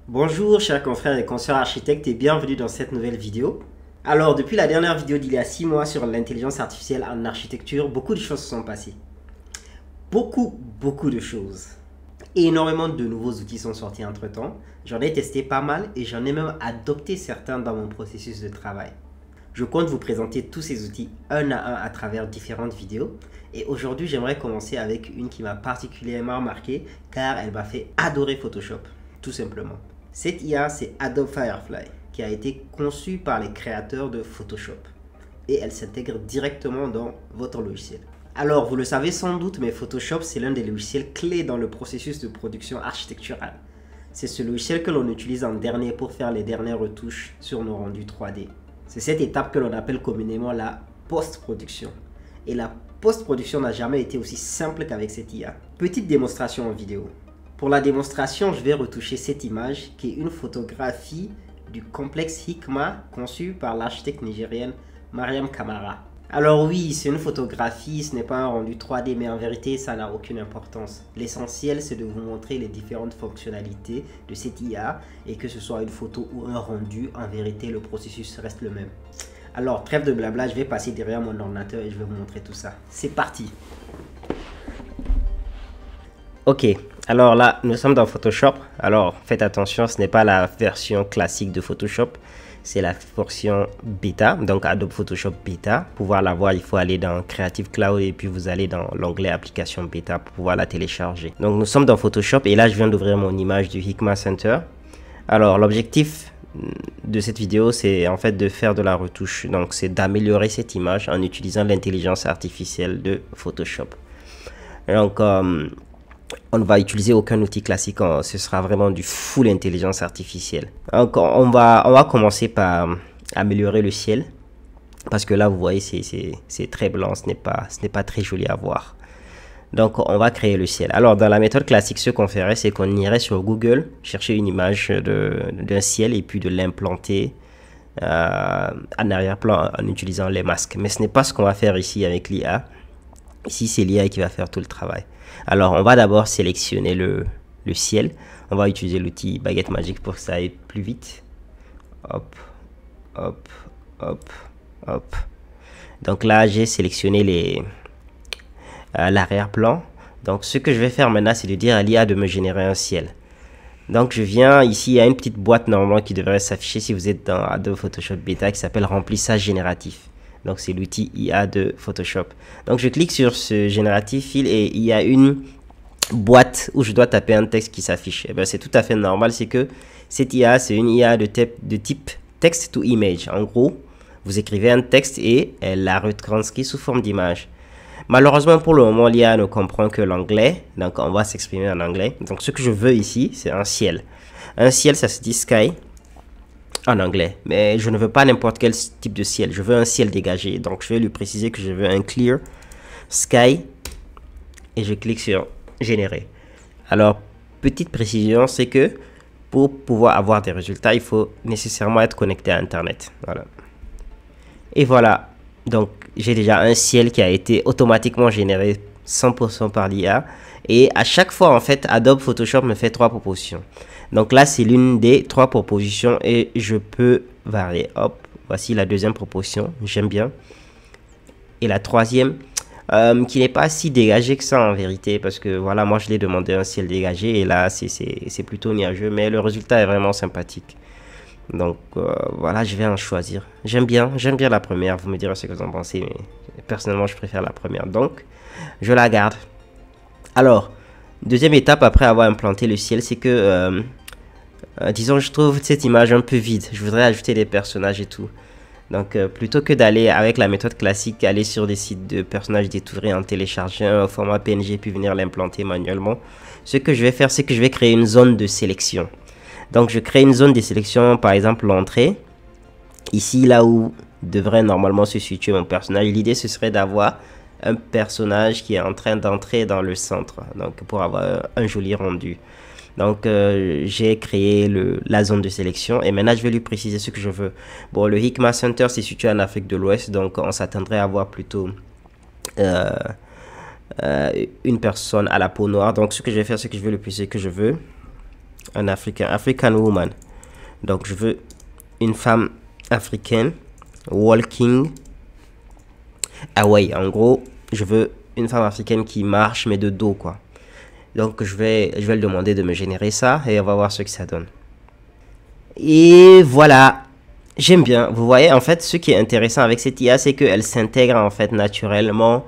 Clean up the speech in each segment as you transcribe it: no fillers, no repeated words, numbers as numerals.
Bonjour chers confrères et consoeurs architectes et bienvenue dans cette nouvelle vidéo. Alors depuis la dernière vidéo d'il y a 6 mois sur l'intelligence artificielle en architecture, beaucoup de choses se sont passées. Beaucoup de choses. Et énormément de nouveaux outils sont sortis entre temps. J'en ai testé pas mal et j'en ai même adopté certains dans mon processus de travail. Je compte vous présenter tous ces outils un à un à travers différentes vidéos. Et aujourd'hui, j'aimerais commencer avec une qui m'a particulièrement marqué car elle m'a fait adorer Photoshop, tout simplement. Cette IA, c'est Adobe Firefly, qui a été conçue par les créateurs de Photoshop. Et elle s'intègre directement dans votre logiciel. Alors, vous le savez sans doute, mais Photoshop, c'est l'un des logiciels clés dans le processus de production architecturale. C'est ce logiciel que l'on utilise en dernier pour faire les dernières retouches sur nos rendus 3D. C'est cette étape que l'on appelle communément la post-production. Et la post-production n'a jamais été aussi simple qu'avec cette IA. Petite démonstration en vidéo. Pour la démonstration, je vais retoucher cette image qui est une photographie du complexe Hikma conçu par l'architecte nigérienne Mariam Kamara. Alors oui, c'est une photographie, ce n'est pas un rendu 3D, mais en vérité, ça n'a aucune importance. L'essentiel, c'est de vous montrer les différentes fonctionnalités de cette IA, et que ce soit une photo ou un rendu, en vérité, le processus reste le même. Alors, trêve de blabla, je vais passer derrière mon ordinateur et je vais vous montrer tout ça. C'est parti! Ok, alors là, nous sommes dans Photoshop. Alors, faites attention, ce n'est pas la version classique de Photoshop. C'est la version bêta, donc Adobe Photoshop bêta. Pour pouvoir la voir, il faut aller dans Creative Cloud et puis vous allez dans l'onglet application bêta pour pouvoir la télécharger. Donc nous sommes dans Photoshop et là je viens d'ouvrir mon image du Hikma Center. Alors l'objectif de cette vidéo, c'est en fait de faire de la retouche. Donc c'est d'améliorer cette image en utilisant l'intelligence artificielle de Photoshop. Donc on ne va utiliser aucun outil classique, ce sera vraiment du full intelligence artificielle. Donc on va commencer par améliorer le ciel, parce que là vous voyez c'est très blanc, ce n'est pas très joli à voir. Donc on va créer le ciel. Alors dans la méthode classique, ce qu'on ferait, c'est qu'on irait sur Google, chercher une image d'un ciel et puis de l'implanter en arrière-plan en utilisant les masques. Mais ce n'est pas ce qu'on va faire ici avec l'IA. Ici c'est l'IA qui va faire tout le travail. Alors, on va d'abord sélectionner le ciel. On va utiliser l'outil baguette magique pour que ça aille plus vite. Hop, hop, hop, hop. Donc là, j'ai sélectionné l'arrière-plan. Donc, ce que je vais faire maintenant, c'est de dire à l'IA de me générer un ciel. Donc, je viens ici, il y a une petite boîte normalement qui devrait s'afficher si vous êtes dans Adobe Photoshop Beta qui s'appelle remplissage génératif. Donc, c'est l'outil IA de Photoshop. Donc, je clique sur ce génératif fil et il y a une boîte où je dois taper un texte qui s'affiche. C'est tout à fait normal. C'est que cette IA, c'est une IA de type text to image. En gros, vous écrivez un texte et elle la retranscrit sous forme d'image. Malheureusement, pour le moment, l'IA ne comprend que l'anglais. Donc, on va s'exprimer en anglais. Donc, ce que je veux ici, c'est un ciel. Un ciel, ça se dit sky en anglais, mais je ne veux pas n'importe quel type de ciel, je veux un ciel dégagé, donc je vais lui préciser que je veux un clear sky et je clique sur générer. Alors petite précision, c'est que pour pouvoir avoir des résultats, il faut nécessairement être connecté à internet. Voilà. Et voilà, donc j'ai déjà un ciel qui a été automatiquement généré 100% par l'IA, et à chaque fois en fait Adobe Photoshop me fait 3 propositions. Donc là, c'est l'une des 3 propositions et je peux varier. Hop, voici la deuxième proposition, j'aime bien. Et la troisième, qui n'est pas si dégagée que ça en vérité, parce que voilà, moi je l'ai demandé un ciel dégagé et là, c'est plutôt nuageux, mais le résultat est vraiment sympathique. Donc voilà, je vais en choisir. J'aime bien la première, vous me direz ce que vous en pensez, mais personnellement, je préfère la première. Donc, je la garde. Alors, deuxième étape après avoir implanté le ciel, c'est que, disons, je trouve cette image un peu vide. Je voudrais ajouter des personnages et tout. Donc, plutôt que d'aller avec la méthode classique, aller sur des sites de personnages détourés, en télécharger un format PNG puis venir l'implanter manuellement, ce que je vais faire, c'est que je vais créer une zone de sélection. Donc, je crée une zone de sélection, par exemple, l'entrée. Ici, là où devrait normalement se situer mon personnage. L'idée, ce serait d'avoir un personnage qui est en train d'entrer dans le centre, donc pour avoir un joli rendu. Donc j'ai créé la zone de sélection et maintenant je vais lui préciser ce que je veux. Bon, le Hikma Center c'est situé en Afrique de l'Ouest, donc on s'attendrait à voir plutôt une personne à la peau noire. Donc ce que je vais faire, c'est que je vais lui préciser que je veux un African woman. Donc je veux une femme africaine walking away. En gros, je veux une femme africaine qui marche mais de dos quoi. Donc je vais le demander de me générer ça et on va voir ce que ça donne. Et voilà, j'aime bien. Vous voyez, en fait, ce qui est intéressant avec cette IA, c'est qu'elle s'intègre en fait naturellement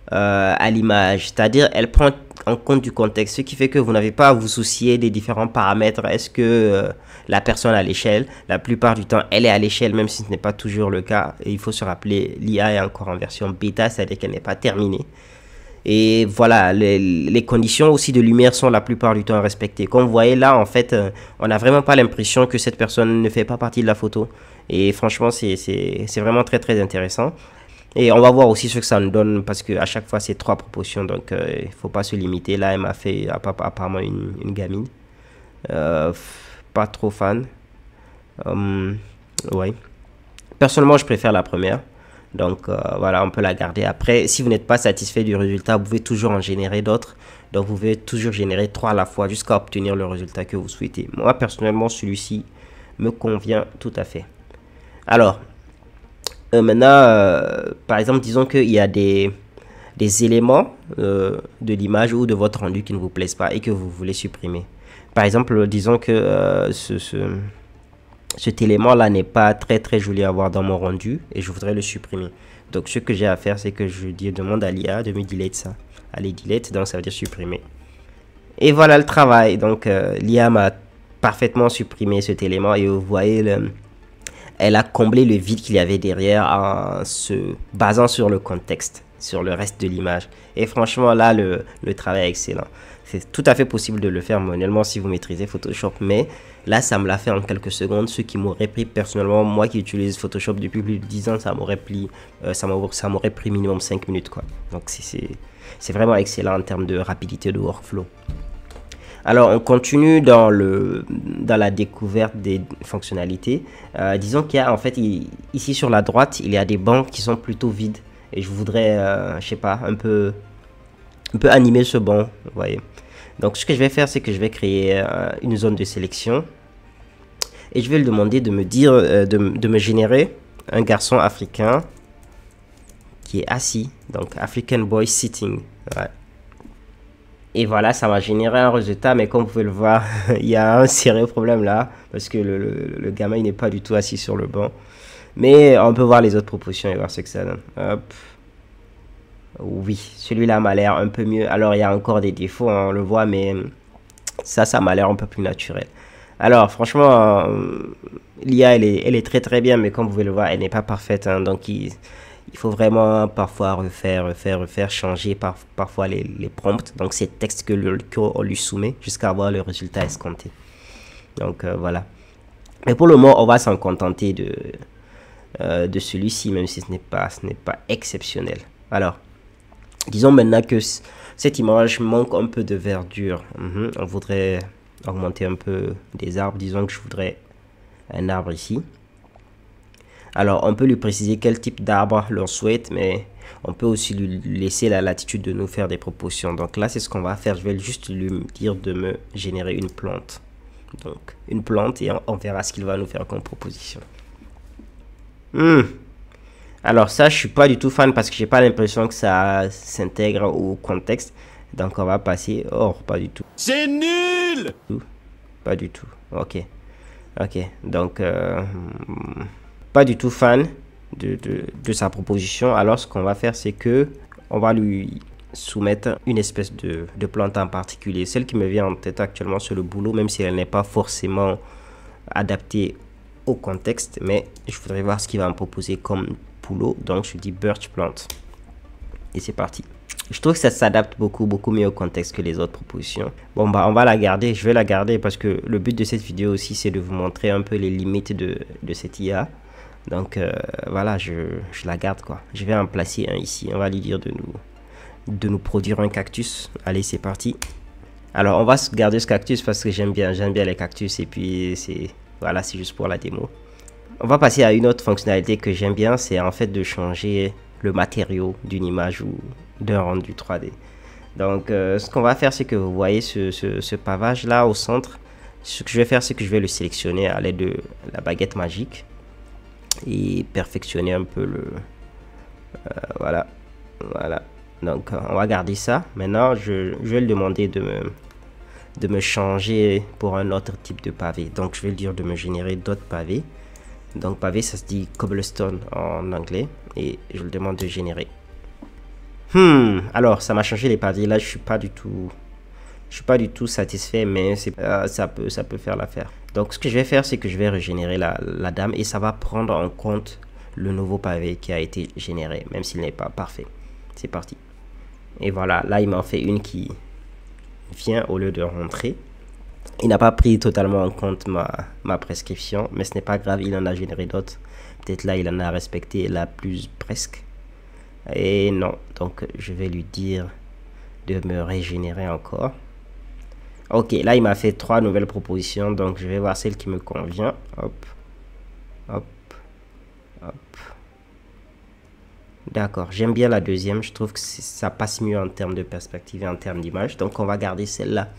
à l'image. C'est-à-dire, elle prend en compte du contexte, ce qui fait que vous n'avez pas à vous soucier des différents paramètres. Est-ce que la personne est à l'échelle? La plupart du temps, elle est à l'échelle, même si ce n'est pas toujours le cas. Et il faut se rappeler, l'IA est encore en version bêta, c'est-à-dire qu'elle n'est pas terminée. Et voilà, les conditions aussi de lumière sont la plupart du temps respectées. Comme vous voyez là, en fait, on n'a vraiment pas l'impression que cette personne ne fait pas partie de la photo. Et franchement, c'est vraiment très très intéressant. Et on va voir aussi ce que ça nous donne parce qu'à chaque fois, c'est 3 propositions. Donc, il ne faut pas se limiter. Là, elle m'a fait apparemment une gamine. Pas trop fan. Ouais. Personnellement, je préfère la première. Donc voilà, on peut la garder. Après, si vous n'êtes pas satisfait du résultat, vous pouvez toujours en générer d'autres. Donc vous pouvez toujours générer 3 à la fois jusqu'à obtenir le résultat que vous souhaitez. Moi, personnellement, celui-ci me convient tout à fait. Alors, maintenant, par exemple, disons qu'il y a des éléments de l'image ou de votre rendu qui ne vous plaisent pas et que vous voulez supprimer. Par exemple, disons que cet élément-là n'est pas très très joli à voir dans mon rendu et je voudrais le supprimer. Donc ce que j'ai à faire, c'est que je demande à l'IA de me delete ça. Allez, delete, donc ça veut dire supprimer. Et voilà le travail. Donc l'IA m'a parfaitement supprimé cet élément et vous voyez, elle a comblé le vide qu'il y avait derrière en se basant sur le contexte, sur le reste de l'image. Et franchement, là, le travail est excellent. C'est tout à fait possible de le faire manuellement si vous maîtrisez Photoshop, mais là, ça me l'a fait en quelques secondes, ce qui m'aurait pris personnellement, moi qui utilise Photoshop depuis plus de 10 ans, ça m'aurait pris minimum 5 minutes, quoi. Donc, c'est vraiment excellent en termes de rapidité de workflow. Alors, on continue dans la découverte des fonctionnalités. Disons qu'il y a, en fait, ici sur la droite, il y a des bancs qui sont plutôt vides. Et je voudrais, je sais pas, un peu animer ce banc, vous voyez. Donc, ce que je vais faire, c'est que je vais créer une zone de sélection. Et je vais lui demander de me dire, de me générer un garçon africain qui est assis. Donc, African boy sitting. Ouais. Et voilà, ça m'a généré un résultat. Mais comme vous pouvez le voir, il y a un sérieux problème là. Parce que le gamin, il n'est pas du tout assis sur le banc. Mais on peut voir les autres propositions et voir ce que ça donne. Hop. Oui, celui-là m'a l'air un peu mieux. Alors, il y a encore des défauts, hein, on le voit, mais ça m'a l'air un peu plus naturel. Alors, franchement, l'IA, elle est très très bien, mais comme vous pouvez le voir, elle n'est pas parfaite. Hein, donc, il faut vraiment parfois refaire, changer parfois les prompts. Donc, ces textes qu'on lui soumet jusqu'à avoir le résultat escompté. Donc, voilà. Mais pour le moment, on va s'en contenter de celui-ci, même si ce n'est pas exceptionnel. Alors, disons maintenant que cette image manque un peu de verdure. On voudrait augmenter un peu des arbres. Disons que je voudrais un arbre ici. Alors, on peut lui préciser quel type d'arbre l'on souhaite, mais on peut aussi lui laisser la latitude de nous faire des propositions. Donc là, c'est ce qu'on va faire. Je vais juste lui dire de me générer une plante. Donc, une plante et on verra ce qu'il va nous faire comme proposition. Alors ça, je suis pas du tout fan parce que j'ai pas l'impression que ça s'intègre au contexte. Donc on va passer. Oh, pas du tout. C'est nul! Pas du tout. Ok. Donc pas du tout fan de sa proposition. Alors ce qu'on va faire, c'est que on va lui soumettre une espèce de plante en particulier. Celle qui me vient en tête actuellement, c'est le bouleau, même si elle n'est pas forcément adaptée au contexte, mais je voudrais voir ce qu'il va me proposer comme bouleau. Donc je dis birch plant et c'est parti. Je trouve que ça s'adapte beaucoup mieux au contexte que les autres propositions. Bon bah on va la garder, je vais la garder parce que le but de cette vidéo aussi c'est de vous montrer un peu les limites de cette IA. Donc voilà, je la garde quoi. Je vais en placer un ici, on va lui dire de nous produire un cactus. Allez, c'est parti. Alors on va garder ce cactus parce que j'aime bien les cactus et puis voilà, c'est juste pour la démo. On va passer à une autre fonctionnalité que j'aime bien, c'est en fait de changer le matériau d'une image ou d'un rendu 3D. Donc ce qu'on va faire, c'est que vous voyez ce pavage là au centre. Ce que je vais faire, c'est que je vais le sélectionner à l'aide de la baguette magique et perfectionner un peu le... voilà, voilà. Donc, on va garder ça. Maintenant, je vais le demander de me changer pour un autre type de pavé. Donc, je vais lui dire de me générer d'autres pavés. Donc, pavé, ça se dit cobblestone en anglais. Et je le demande de générer. Alors, ça m'a changé les pavés. Là, je suis pas du tout satisfait, mais ça peut faire l'affaire. Donc, ce que je vais faire, c'est que je vais régénérer la dame et ça va prendre en compte le nouveau pavé qui a été généré, même s'il n'est pas parfait. C'est parti. Et voilà, là, il m'en fait une qui vient au lieu de rentrer. Il n'a pas pris totalement en compte ma prescription, mais ce n'est pas grave, il en a généré d'autres. Peut-être là, il en a respecté la plus presque. Et non, donc je vais lui dire de me régénérer encore. Ok, là, il m'a fait 3 nouvelles propositions, donc je vais voir celle qui me convient. Hop, hop, hop. D'accord, j'aime bien la deuxième, je trouve que ça passe mieux en termes de perspective et en termes d'image, donc on va garder celle-là.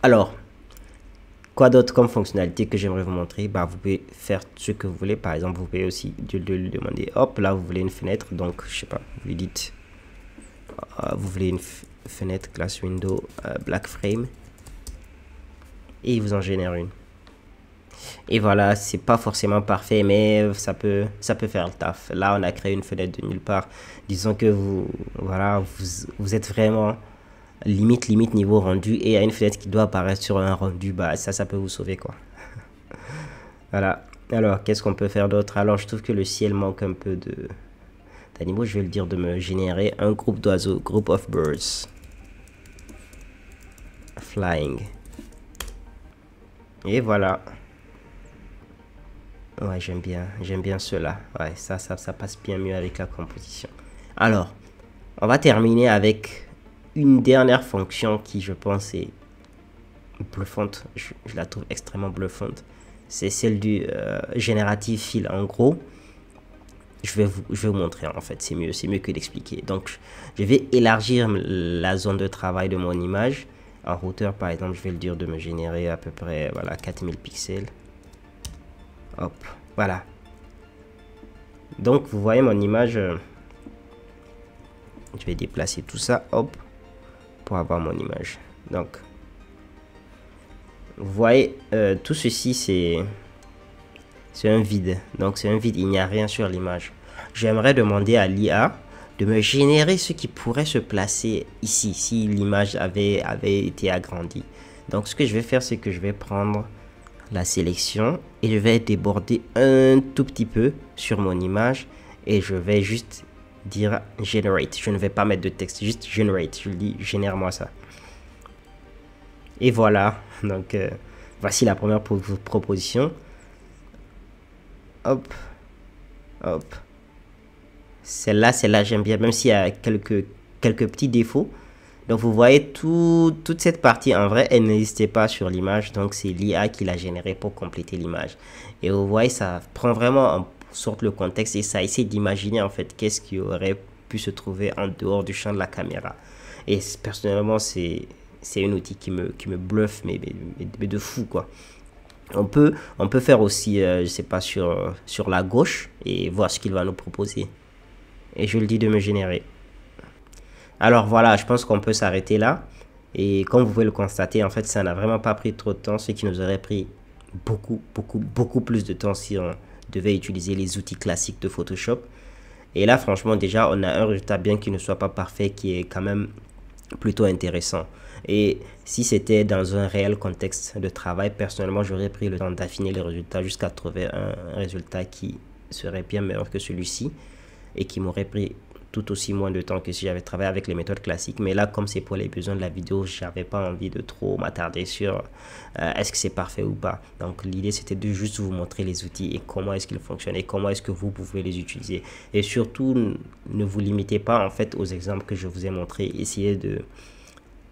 Alors, quoi d'autre comme fonctionnalité que j'aimerais vous montrer? Bah, vous pouvez faire ce que vous voulez, par exemple, vous pouvez aussi lui demander, hop, là vous voulez une fenêtre, donc je sais pas, vous lui dites, vous voulez une fenêtre, class window, black frame, et il vous en génère une. Et voilà, c'est pas forcément parfait, mais ça peut faire le taf. Là, on a créé une fenêtre de nulle part. Disons que vous êtes vraiment limite niveau rendu et il y a une fenêtre qui doit apparaître sur un rendu, bah ça peut vous sauver quoi. Voilà. Alors, qu'est-ce qu'on peut faire d'autre? Alors, je trouve que le ciel manque un peu d'animaux. Je vais le dire de me générer un groupe d'oiseaux, group of birds flying. Et voilà. Ouais, j'aime bien cela. Ouais, ça passe bien mieux avec la composition. Alors, on va terminer avec une dernière fonction qui, je pense, est bluffante. Je la trouve extrêmement bluffante. C'est celle du générative fill. En gros, je vais vous montrer, en fait, c'est mieux que d'expliquer. Donc, je vais élargir la zone de travail de mon image. En hauteur, par exemple, je vais le dire de me générer à peu près, voilà, 4000 pixels. Hop, voilà. Donc, vous voyez mon image. Je vais déplacer tout ça, hop, pour avoir mon image. Donc, vous voyez, tout ceci, c'est un vide. Donc, c'est un vide, il n'y a rien sur l'image. J'aimerais demander à l'IA de me générer ce qui pourrait se placer ici, si l'image avait été agrandie. Donc, ce que je vais faire, c'est que je vais prendre la sélection et je vais déborder un tout petit peu sur mon image et je vais juste dire generate. Je ne vais pas mettre de texte, juste generate. Je lui dis génère-moi ça. Et voilà. Donc voici la première proposition. Hop, hop. Celle-là, j'aime bien, même s'il y a quelques petits défauts. Donc vous voyez toute cette partie, en vrai, elle n'existait pas sur l'image. Donc c'est l'IA qui l'a générée pour compléter l'image. Et vous voyez, ça prend vraiment en sorte le contexte et ça essaie d'imaginer en fait qu'est-ce qui aurait pu se trouver en dehors du champ de la caméra. Et personnellement, c'est un outil qui me bluffe, mais de fou quoi. On peut faire aussi, je sais pas, sur la gauche et voir ce qu'il va nous proposer. Et je le dis de me générer. Alors voilà, je pense qu'on peut s'arrêter là. Et comme vous pouvez le constater, en fait, ça n'a vraiment pas pris trop de temps, ce qui nous aurait pris beaucoup plus de temps si on devait utiliser les outils classiques de Photoshop. Et là, franchement, déjà, on a un résultat, bien qu'il ne soit pas parfait, qui est quand même plutôt intéressant. Et si c'était dans un réel contexte de travail, personnellement, j'aurais pris le temps d'affiner les résultats jusqu'à trouver un résultat qui serait bien meilleur que celui-ci et qui m'aurait pris tout aussi moins de temps que si j'avais travaillé avec les méthodes classiques. Mais là, comme c'est pour les besoins de la vidéo, j'avais pas envie de trop m'attarder sur est-ce que c'est parfait ou pas. Donc l'idée, c'était de juste vous montrer les outils et comment est-ce qu'ils fonctionnent et comment est-ce que vous pouvez les utiliser. Et surtout, ne vous limitez pas en fait aux exemples que je vous ai montrés. Essayez de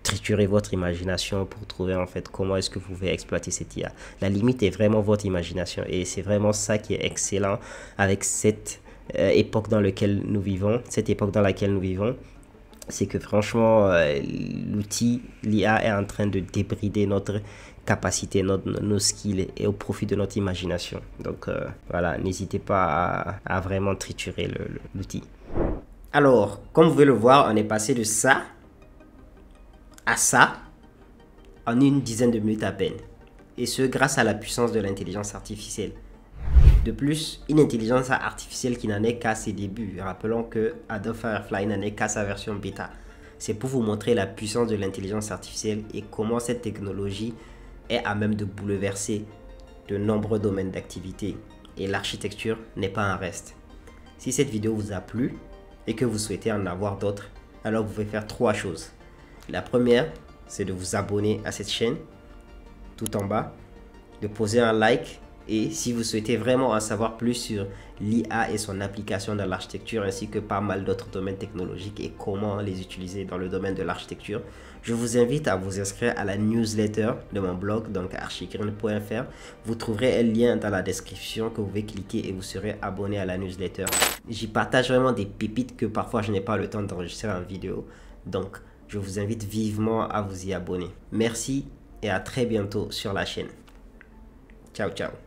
triturer votre imagination pour trouver en fait comment est-ce que vous pouvez exploiter cette IA. La limite est vraiment votre imagination et c'est vraiment ça qui est excellent avec cette époque dans laquelle nous vivons, c'est que franchement, l'outil, l'IA est en train de débrider notre capacité, nos skills et au profit de notre imagination. Donc voilà, n'hésitez pas à vraiment triturer l'outil. Alors, comme vous pouvez le voir, on est passé de ça à ça en une dizaine de minutes à peine. Et ce, grâce à la puissance de l'intelligence artificielle. De plus, une intelligence artificielle qui n'en est qu'à ses débuts. Rappelons que Adobe Firefly n'en est qu'à sa version bêta. C'est pour vous montrer la puissance de l'intelligence artificielle et comment cette technologie est à même de bouleverser de nombreux domaines d'activité. Et l'architecture n'est pas un reste. Si cette vidéo vous a plu et que vous souhaitez en avoir d'autres, alors vous pouvez faire 3 choses. La première, c'est de vous abonner à cette chaîne, tout en bas, de poser un like. Et si vous souhaitez vraiment en savoir plus sur l'IA et son application dans l'architecture ainsi que pas mal d'autres domaines technologiques et comment les utiliser dans le domaine de l'architecture, je vous invite à vous inscrire à la newsletter de mon blog, donc archigreen.fr. Vous trouverez un lien dans la description que vous pouvez cliquer et vous serez abonné à la newsletter. J'y partage vraiment des pépites que parfois je n'ai pas le temps d'enregistrer en vidéo. Donc, je vous invite vivement à vous y abonner. Merci et à très bientôt sur la chaîne. Ciao, ciao.